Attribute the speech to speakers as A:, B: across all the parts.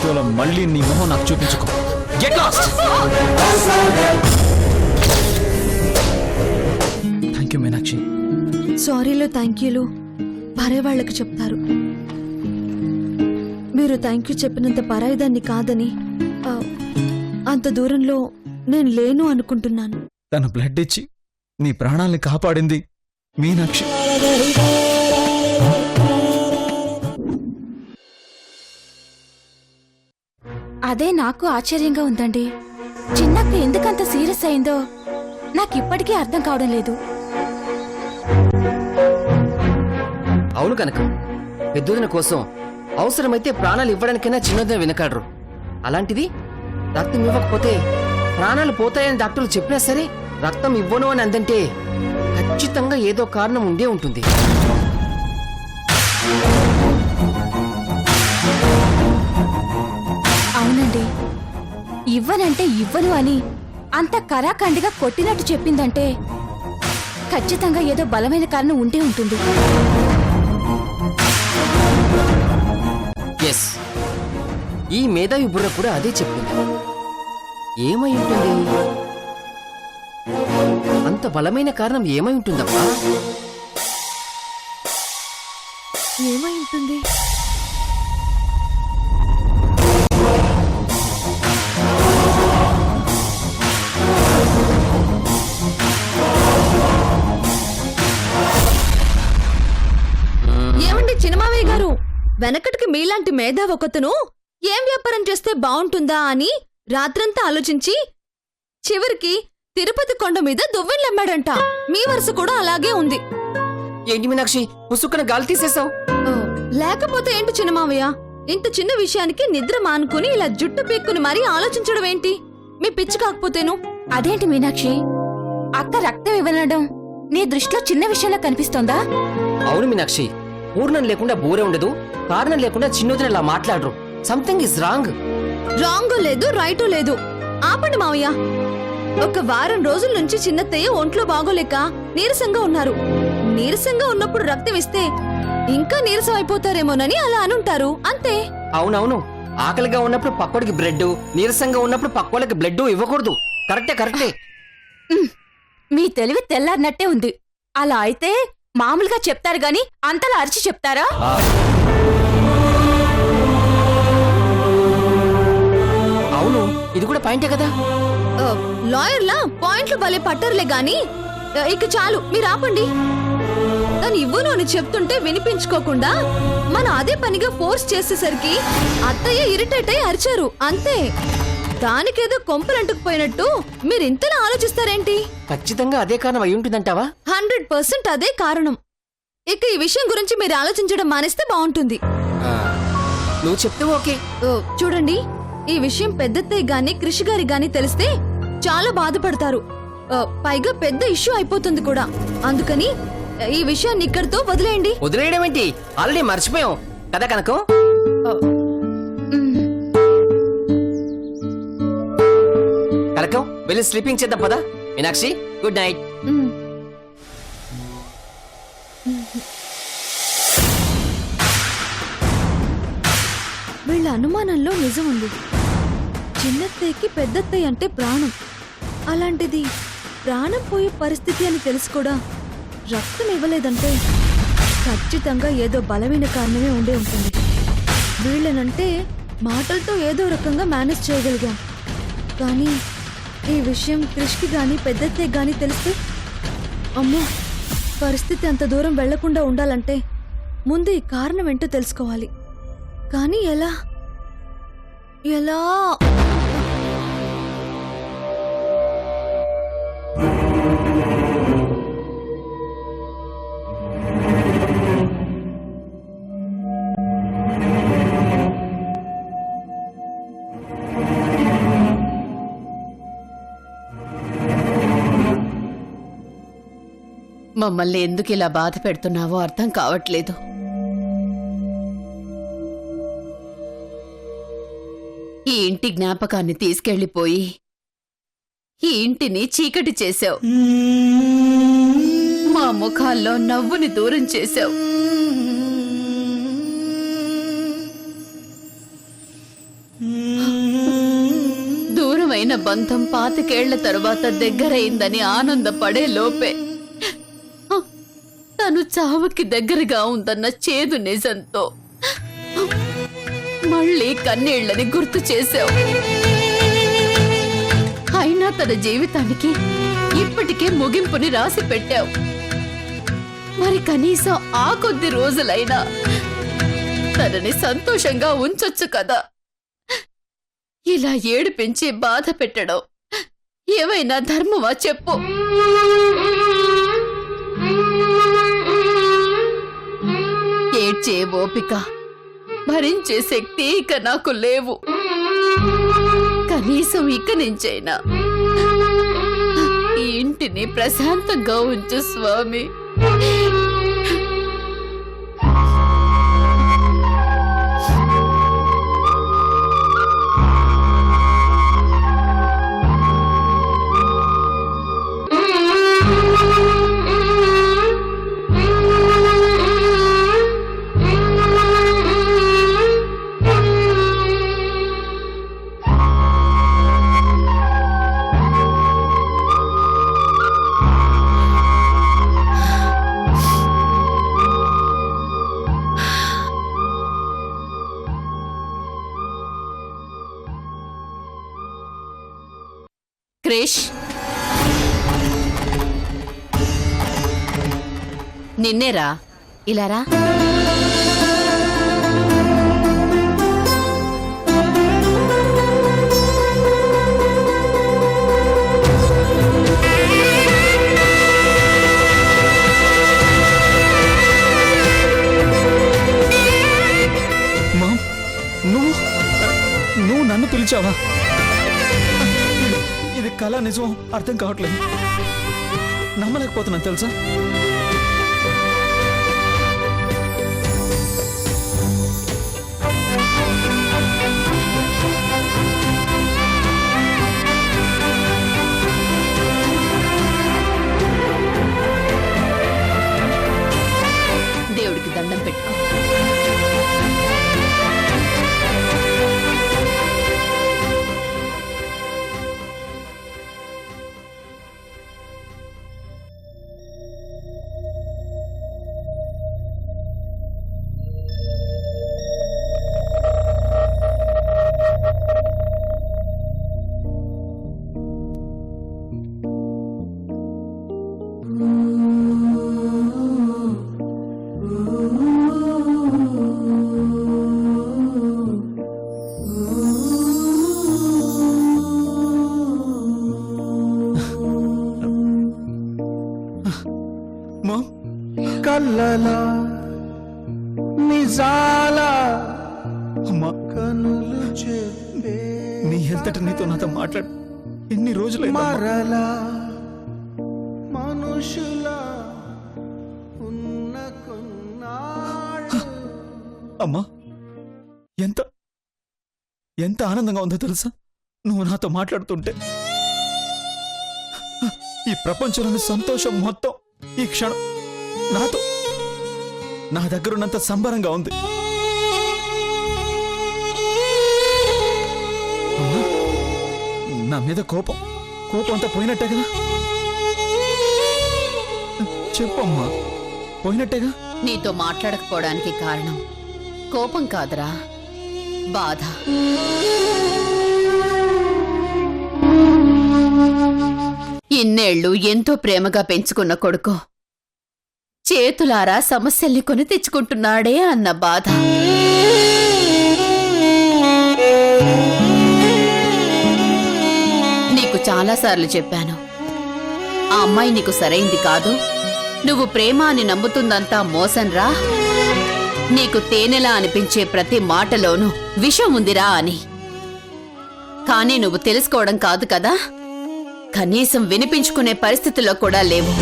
A: జీవితంలో మళ్ళీ నీ మొహం నాకు చూపించుకో. Get lost. Thank you Meenakshi.
B: సారీలో థ్యాంక్ యూలు భార్య వాళ్ళకి చెప్తారు. మీరు థ్యాంక్ యూ చెప్పినంత పరాయిదాన్ని కాదని, అంత దూరంలో నేను లేను అనుకుంటున్నాను.
A: తన బ్లడ్ ఇచ్చి నీ ప్రాణాల్ని కాపాడింది మీనాక్షి.
C: అదే నాకు ఆశ్చర్యంగా ఉందండి. చిన్నక్క ఎందుకంత సీరియస్ అయిందో నాకిప్పటికీ అర్థం కావడం లేదు.
D: అవును కనుక పెద్దదిన కోసం అవసరమైతే ప్రాణాలు ఇవ్వడానికైనా చిన్నదిన వెనకాడరు. అలాంటిది రక్తం ఇవ్వకపోతే ప్రాణాలు పోతాయని డాక్టర్లు చెప్పినా సరే రక్తం ఇవ్వను అని అందంటే ఖచ్చితంగా ఏదో కారణం ఉండే ఉంటుంది.
C: అవునండి, ఇవ్వనంటే ఇవ్వను అని అంత కరాఖండిగా కొట్టినట్టు చెప్పిందంటే ఖచ్చితంగా ఏదో బలమైన కారణం ఉండే ఉంటుంది.
D: ఎస్, ఈ మేధావి బుర్ర కూడా అదే చెప్పింది. ఏమై ఉంటుంది? అంత బలమైన కారణం ఏమై ఉంటుందబ్బా?
B: ఏమై ఉంటుంది? ఏమండి చిన్నమావయ్య గారు, వెనకటికి మీలాంటి మేధావి ఒకతను ఏం వ్యాపారం చేస్తే బావుంటుందా అని రాత్రంతా ఆలోచించి చివరికి తిరుపతి కొండ మీద దువ్వెళ్ళమ్మాడంట. మీ వరుస కూడా అలాగే ఉంది.
D: ఏంటి మీనాక్షి పుసుక్కున గాలి తీసేసావు?
B: లేకపోతే ఏంటి చిన్నమావయ్య, ఇంత చిన్న విషయానికి నిద్ర మానుకుని ఇలా జుట్టు పీక్కుని మరీ ఆలోచించడం ఏంటి? మీ పిచ్చి కాకపోతేను.
C: అదేంటి మీనాక్షి, అక్క రక్తం ఇవ్వనడం నీ దృష్టిలో చిన్న విషయంలా కనిపిస్తోందా?
D: అవును మీనాక్షి, పూర్ణం లేకుండా బోరే ఉండదు, కారణం లేకుండా చిన్నదిన ఇలా మాట్లాడరు. Something is wrong.
B: రాంగ్ లేదు, రైటు లేదు. ఆపండి మావయ్య. ఒక వారం రోజుల నుంచి చిన్నత్తయ్య ఒంట్లో బాగోలేక నీరసంగా ఉన్నారు. నీరసంగా ఉన్నప్పుడు రక్తం ఇస్తే ఇంకా నీరసం అయిపోతారేమోనని అలా అనుంటారు, అంతే.
D: అవునవును, ఆకలిగా ఉన్నప్పుడు పక్కోడికి బ్లడ్, నీరసంగా ఉన్నప్పుడు పక్కోళ్ళకి బ్లడ్ ఇవ్వకూడదు. కరెక్టే.
C: మీ తెలివి తెల్లారినట్టే ఉంది. అలా అయితే మామూలుగా చెప్తారు గాని అంతలా అరిచి చెప్తారా?
D: అవును, ఇది కూడా పాయింటే కదా.
B: లాయర్లా పాయింట్లు భలే పట్టరులే గాని ఇక చాలు, మీరు ఆపండి. తను ఇవ్వను అని చెప్తుంటే వినిపించుకోకుండా మన అదే పనిగా ఫోర్స్ చేసేసరికి అత్తయ్య ఇరిటేట్ అయి అరిచారు, అంతే. దానికేదో కొంపలంటుకుపోయినట్టు మీరింతలా ఆలోచిస్తారేంటి?
D: ఖచ్చితంగా అదే కారణం అయి ఉంటుందంటావా?
B: 100% అదే కారణం. ఇక ఈ విషయం గురించి మీరు ఆలోచించడం మానేస్తే బాగుంటుంది.
D: నువ్వు చెప్తే ఓకే.
B: చూడండి, ఈ విషయం పెద్దత్తయ్య గాని కృషి గారి గాని తెలిస్తే చాలా బాధపడతారు. పైగా పెద్ద ఇష్యూ అయిపోతుంది కూడా. అందుకని ఈ విషయాన్ని ఇక్కడితో వదిలేయండి.
D: వదిలేయడం ఏంటి? ఆల్రెడీ మర్చిపోయాం కదా కనకం. కనకం వెళ్ళి స్లీపింగ్ చేద్దాం పదా. Meenakshi good night.
B: వీళ్ళ అనుమానంలో నిజం ఉంది. చిన్నత్తయ్యకి పెద్దత్తయ్య అంటే ప్రాణం. అలాంటిది ప్రాణం పోయే పరిస్థితి అని తెలిసి కూడా రక్తం ఇవ్వలేదంటే ఖచ్చితంగా ఏదో బలమైన కారణమే ఉండే ఉంటుంది. వీళ్ళనంటే మాటలతో ఏదో రకంగా మేనేజ్ చేయగలిగాం. కానీ ఈ విషయం కృష్కి గాని పెద్దత్తయ్య గాని తెలిస్తే అమ్మో, పరిస్థితి అంత దూరం వెళ్లకుండా ఉండాలంటే ముందు ఈ కారణం ఏంటో తెలుసుకోవాలి. కానీ ఎలా?
E: మమ్మల్ని ఎందుకు ఇలా బాధ పెడుతున్నావో అర్థం కావట్లేదు. ఈ ఇంటి జ్ఞాపకాన్ని తీసుకెళ్లిపోయి ఈ ఇంటిని చీకటి చేశావు. మా ముఖాల్లో నవ్వుని దూరం చేశావు. దూరమైన బంధం 25 ఏళ్ల తరువాత దగ్గరైందని ఆనందపడే లోపే తను చావుకి దగ్గరగా ఉందన్న చేదు నిజంతో మళ్ళీ కన్నీళ్లని గుర్తు చేశావు. అయినా తన జీవితానికి ఇప్పటికే ముగింపుని రాసి పెట్టావు. మరి కనీసం ఆ కొద్ది రోజులైనా తనని సంతోషంగా ఉంచొచ్చు కదా. ఇలా ఏడిపించి బాధ పెట్టడం ఏమైనా ధర్మమా చెప్పు. ఏడ్చే ఓపిక, భరించే శక్తి ఇక నాకు లేవు. కనీసం ఇక నుంచైనా ఈ ఇంటిని ప్రశాంతంగా ఉంచు స్వామి. క్రిష్, నిన్నేరా, ఇలారా.
A: మామ్, నువ్వు నన్ను పిలిచావా? ఇది కళ నిజం అర్థం కావట్లేదు. నమ్మలేకపోతున్నాను తెలుసా.
E: దేవుడికి దండం పెట్టుకో.
F: కళ్ళలా నిజాల
A: అమ్మా,
F: కనులు చెప్పే
A: నీ ఎంతట నీతో నాతో మాట్లాడు ఎన్ని రోజులైంది
F: మరలా మనుషుల ఉన్న కొన్నాళ్ళు.
A: అమ్మా. ఎంత ఎంత ఆనందంగా ఉందో తెలుసా నువ్వు నాతో మాట్లాడుతుంటే. ఈ ప్రపంచంలోని సంతోషం మొత్తం ఈ క్షణం నాతో నా దగ్గరున్నంత సంబరంగా ఉంది. అమ్మా, నా మీద కోపం అంతా పోయినట్టే కదా. చెప్పమ్మా, పోయినట్టేగా.
E: నీతో మాట్లాడకపోవడానికి కారణం కోపం కాదురా, బాధ. ఇన్నేళ్లు ఎంతో ప్రేమగా పెంచుకున్న కొడుకు చేతులారా సమస్యల్ని కొని తెచ్చుకుంటున్నాడే అన్న బాధ. నీకు చాలాసార్లు చెప్పాను, ఆ అమ్మాయి నీకు సరైంది కాదు, నువ్వు ప్రేమ అని నమ్ముతుందంతా మోసంరా, నీకు తేనెలా అనిపించే ప్రతి మాటలోనూ విషం ఉందిరా అని. కానీ నువ్వు తెలుసుకోవడం కాదు కదా, కనీసం వినిపించుకునే పరిస్థితుల్లో కూడా లేవు.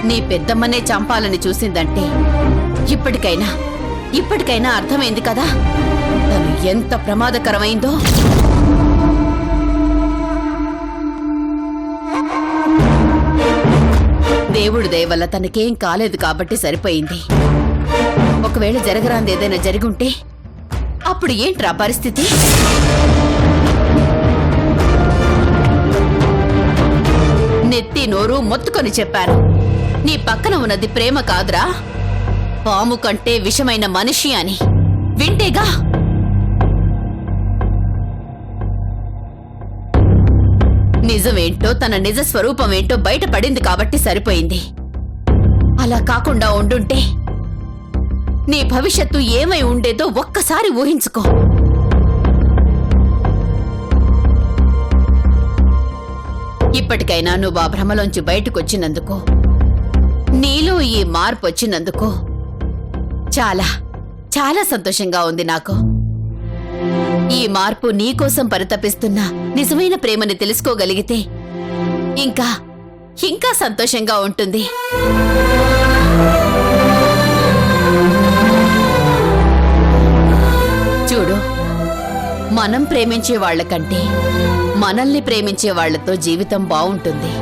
E: నీ పెద్దమ్మనే చంపాలని చూసిందంటే ఇప్పటికైనా అర్థమైంది కదా తను ఎంత ప్రమాదకరమైందో. దేవుడి దయ వల్ల తనకేం కాలేదు కాబట్టి సరిపోయింది. ఒకవేళ జరగరాంది ఏదైనా జరిగుంటే అప్పుడు ఏంట్రా పరిస్థితి? నెత్తి నోరు మొత్తుకొని చెప్పాను, నీ పక్కన ఉన్నది ప్రేమ కాదురా, పాము కంటే విషమైన మనిషి అని. వింటేగా నిజమేంటో తన నిజ స్వరూపమేంటో బయటపడింది కాబట్టి సరిపోయింది. అలా కాకుండా ఉండుంటే నీ భవిష్యత్తు ఏమై ఉండేదో ఒక్కసారి ఊహించుకో. ఇప్పటికైనా నువ్వు ఆ భ్రమలోంచి బయటకొచ్చినందుకు, నీలో ఈ మార్పు వచ్చినందుకు చాలా చాలా సంతోషంగా ఉంది నాకు. ఈ మార్పు నీకోసం పరితపిస్తున్న నిజమైన ప్రేమని తెలుసుకోగలిగితే ఇంకా ఇంకా సంతోషంగా ఉంటుంది. చూడు, మనం ప్రేమించే వాళ్ళకంటే మనల్ని ప్రేమించే వాళ్లతో జీవితం బావుంటుంది.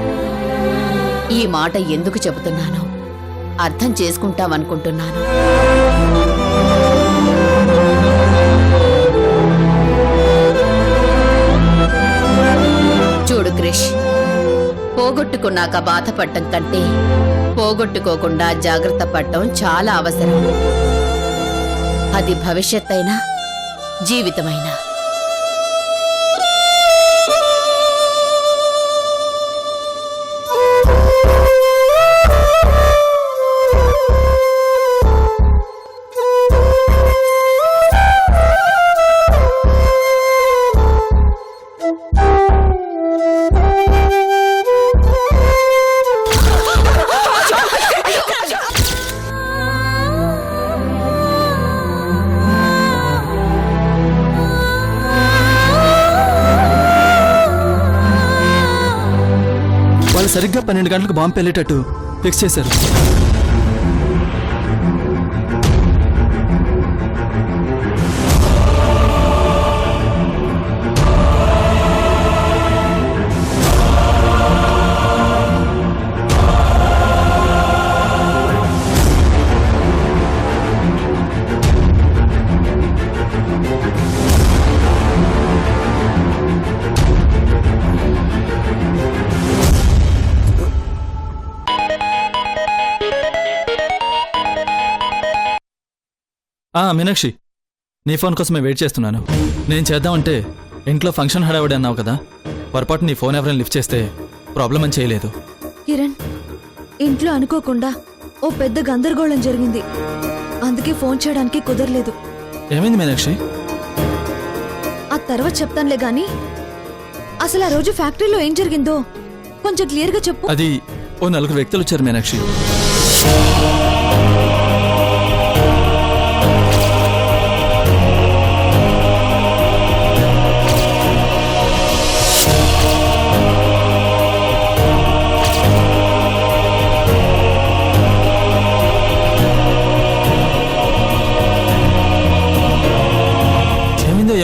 E: ఈ మాట ఎందుకు చెబుతున్నానో అర్థం చేసుకుంటావనుకుంటున్నాను. చూడు క్రిష్, పోగొట్టుకున్నాక బాధపడటం కంటే పోగొట్టుకోకుండా జాగ్రత్త పడటం చాలా అవసరం. అది భవిష్యత్ అయినా జీవితమైనా.
A: సరిగ్గా 12 గంటలకు బాంబు పెళ్ళేటట్టు ఫిక్స్ చేశారు. మీనాక్షి, నీ ఫోన్ కోసమే వెయిట్ చేస్తున్నాను. నేను చేద్దామంటే ఇంట్లో ఫంక్షన్ హడావిడి అన్నావు కదా, పొరపాటు నీ ఫోన్ ఎవరైనా లిఫ్ట్ చేస్తే ప్రాబ్లం అని చేయలేదు.
B: కిరణ్, ఇంట్లో అనుకోకుండా ఓ పెద్ద గందరగోళం జరిగింది, అందుకే ఫోన్ చేయడానికి కుదరలేదు.
A: ఏమైంది మీనాక్షి?
B: ఆ తర్వాత చెప్తానులే గాని అసలు ఆ రోజు ఫ్యాక్టరీలో ఏం జరిగిందో కొంచెం క్లియర్గా చెప్పు.
A: అది ఓ 4 వ్యక్తులు వచ్చారు మీనాక్షి.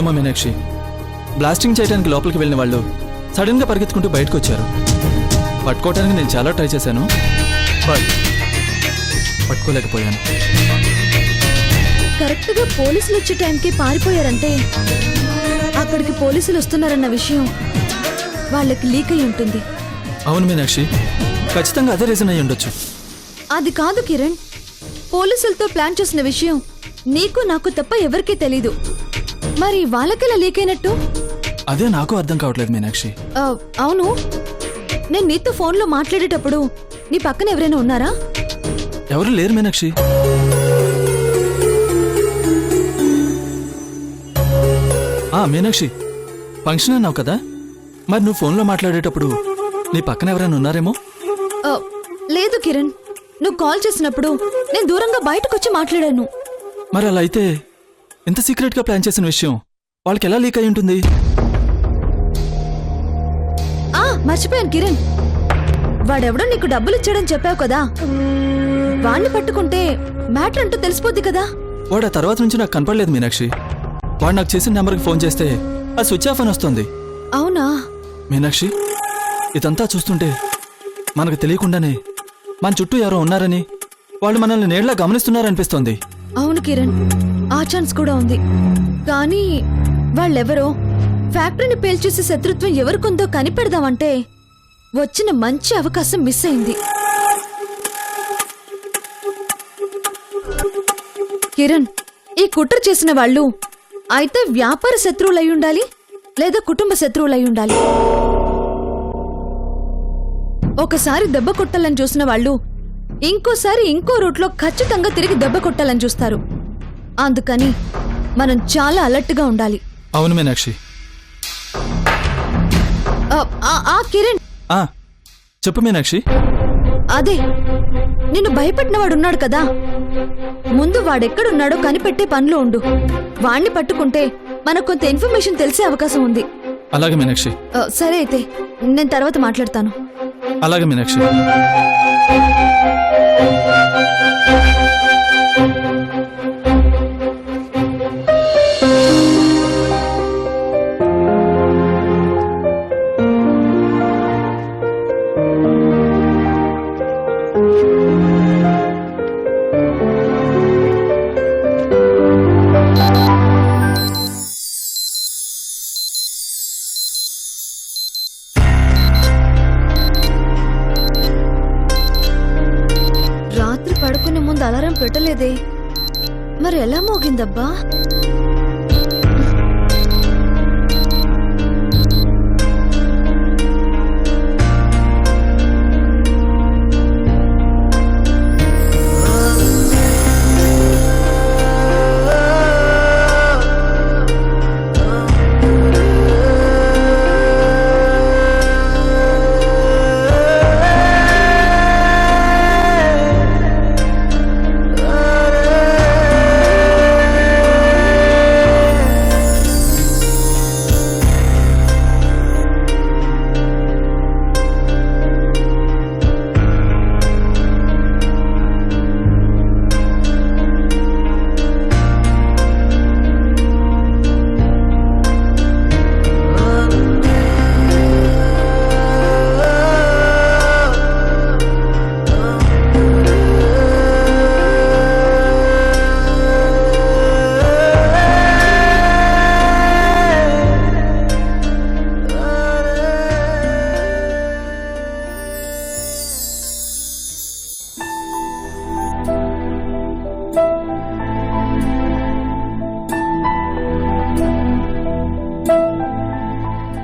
A: ఏమో మీనాక్షి, బ్లాస్టింగ్ చేయడానికి లోపలికి వెళ్ళిన వాళ్ళు సడన్ గా పరిగెత్తుకుంటూ బయటకు వచ్చారు. పట్టుకోవడానికి నేను చాలా ట్రై చేశాను, బట్ పట్టుకోలేకపోయాను.
B: కరెక్ట్ గా పోలీసులు వచ్చే టైంకి పారిపోయారంటే అక్కడికి పోలీసులు వస్తున్నారన్న విషయం వాళ్ళకి లీక్ అయి ఉంటుంది.
A: అవును మీనాక్షి, ఖచ్చితంగా అదే రీజన్ అయి ఉండొచ్చు.
B: అది కాదు కిరణ్, పోలీసులతో ప్లాన్ చేసిన విషయం నీకు నాకు తప్ప ఎవరికీ తెలీదు. మరి వాళ్ళకెలా లీక్ అయినట్టు?
A: అదే నాకు అర్థం కావట్లేదు మీనాక్షి.
B: అవును, నేను నీతో ఫోన్లో మాట్లాడేటప్పుడు నీ పక్కన ఎవరైనా ఉన్నారా?
A: ఎవరు లేరు మీనాక్షి. మీనాక్షి, ఫంక్షన్ అన్నావు కదా, మరి నువ్వు ఫోన్లో మాట్లాడేటప్పుడు నీ పక్కన ఎవరైనా ఉన్నారేమో?
B: లేదు కిరణ్, నువ్వు కాల్ చేసినప్పుడు నేను దూరంగా బయటకొచ్చి మాట్లాడాను.
A: మరి అలా అయితే ఇంత సీక్రెట్ గా ప్లాన్ చేసిన విషయం వాళ్ళకి ఎలా లీక్ అయి ఉంటుంది?
B: మర్చిపోయాను కిరణ్, వాడెవడో నీకు డబ్బులు ఇచ్చాడని చెప్పావు కదా, వాణ్ణి పట్టుకుంటే మ్యాటర్ అంటూ తెలిసిపోద్ది కదా.
A: వాడు ఆ తర్వాత నుంచి నాకు కనపడలేదు మీనాక్షి. వాడు నాకు చేసిన నెంబర్కి ఫోన్ చేస్తే ఆ స్విచ్ ఆఫ్ అని వస్తుంది.
B: అవునా?
A: మీనాక్షి, ఇదంతా చూస్తుంటే మనకు తెలియకుండానే మన చుట్టూ ఎవరో ఉన్నారని, వాళ్ళు మనల్ని నేళ్లా గమనిస్తున్నారనిపిస్తోంది.
B: అవును కిరణ్, ఆ ఛాన్స్ కూడా ఉంది. కానీ వాళ్ళెవరో ఫ్యాక్టరీని పేల్చేసే శత్రుత్వం ఎవరికొందో కనిపెడదామంటే వచ్చిన మంచి అవకాశం మిస్ అయింది. కిరణ్, ఈ కుట్ర చేసిన వాళ్ళు అయితే వ్యాపార శత్రువులై ఉండాలి, లేదా కుటుంబ శత్రువులై ఉండాలి. ఒకసారి దెబ్బ కొట్టాలని చూసిన వాళ్ళు ఇంకోసారి ఇంకో రూట్లో ఖచ్చితంగా తిరిగి దెబ్బ కొట్టాలని చూస్తారు. అందుకని మనం చాలా అలర్ట్గా ఉండాలి.
A: అవును మీనాక్షి.
B: కిరణ్,
A: చెప్పు మీనాక్షి.
B: అదే నిన్ను భయపెట్టిన వాడున్నాడు కదా, ముందు వాడెక్కడున్నాడో కనిపెట్టే పనిలో ఉండు. వాణ్ణి పట్టుకుంటే మనకు కొంత ఇన్ఫర్మేషన్ తెలిసే అవకాశం ఉంది.
A: అలాగే మీనాక్షి.
B: సరే అయితే నేను తర్వాత మాట్లాడతాను.
A: అలాగే మీనాక్షి.
B: రాత్రి పడుకునే ముందు అలారం పెట్టలేదే, మరి ఎలా మోగిందబ్బా?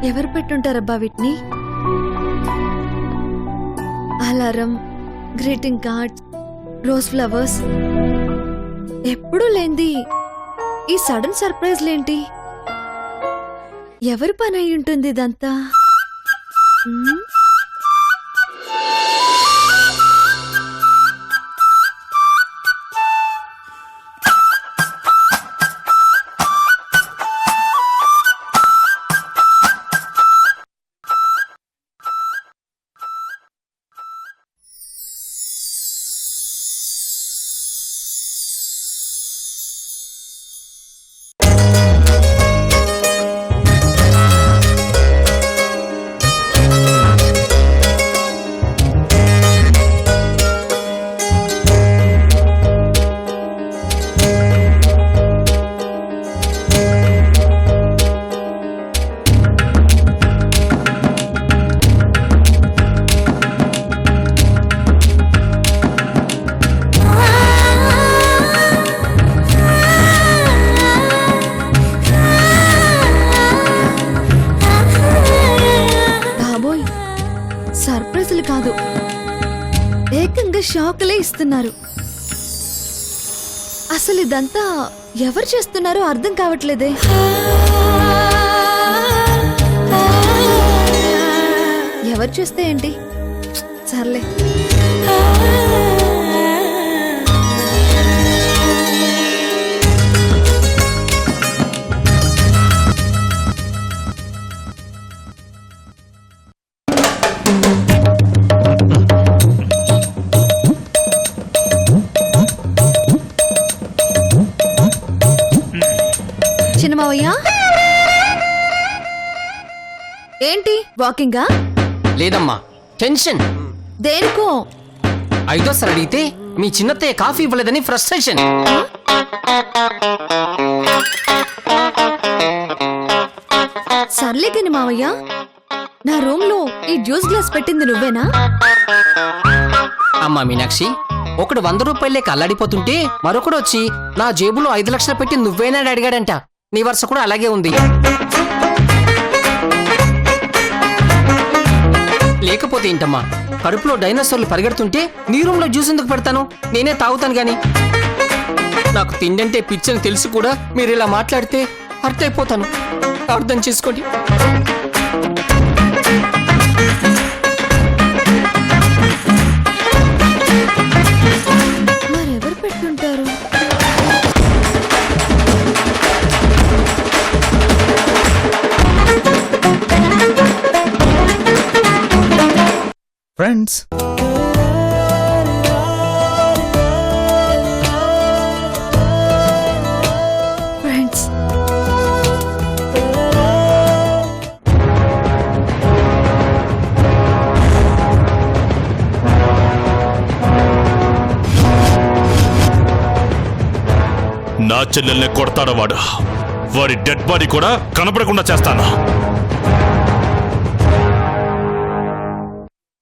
B: ఎవరు పెట్టుంటారబ్బా వీటిని? Alarm, greeting cards, rose flowers. ఎప్పుడూ లేంది ఈ సడన్ సర్ప్రైజ్లేంటి? ఎవరి పని అయి ఉంటుంది ఇదంతా? ఉమ్? సర్ప్రైజులు కాదు, ఏకంగా షాకులే ఇస్తున్నారు. అసలు ఇదంతా ఎవరు చేస్తున్నారో అర్థం కావట్లేదే. ఎవరు చేస్తే ఏంటి, సర్లే. చిన్నమావయ్య, ఏంటి వాకింగా?
D: లేదమ్మా, టెన్షన్.
B: దేనికో?
D: ఐదోసారి అడిగితే మీ చిన్నత్తయ్య కాఫీ ఇవ్వలేదని ఫ్రస్ట్రేషన్.
B: సర్లేకని మావయ్య, నా రూమ్ లో ఈ జ్యూస్ గ్లాస్ పెట్టింది నువ్వేనా?
D: అమ్మా మీనాక్షి, ఒకడు 100 రూపాయలే అల్లాడిపోతుంటే మరొకడు వచ్చి నా జేబులో 5 లక్షలు పెట్టి నువ్వేనా అని అడిగాడంట. నీ వరుస కూడా అలాగే ఉంది. లేకపోతే ఏంటమ్మా, కడుపులో డైనోసార్లు పరిగెడుతుంటే నీ రూమ్ లో జ్యూస్ ఎందుకు పెడతాను? నేనే తాగుతాను గాని. నాకు తిండంటే పిచ్చని తెలిసి కూడా మీరు ఇలా మాట్లాడితే హర్ట్ అయిపోతాను. అర్థం చేసుకోండి.
B: మరెవరు పెట్టుంటారు?
G: ఫ్రెండ్స్,
B: ఫ్రెండ్స్,
H: నా చెల్లెల్ని కొడతాడు వాడు. వాడి డెడ్ బాడీ కూడా కనపడకుండా చేస్తాను.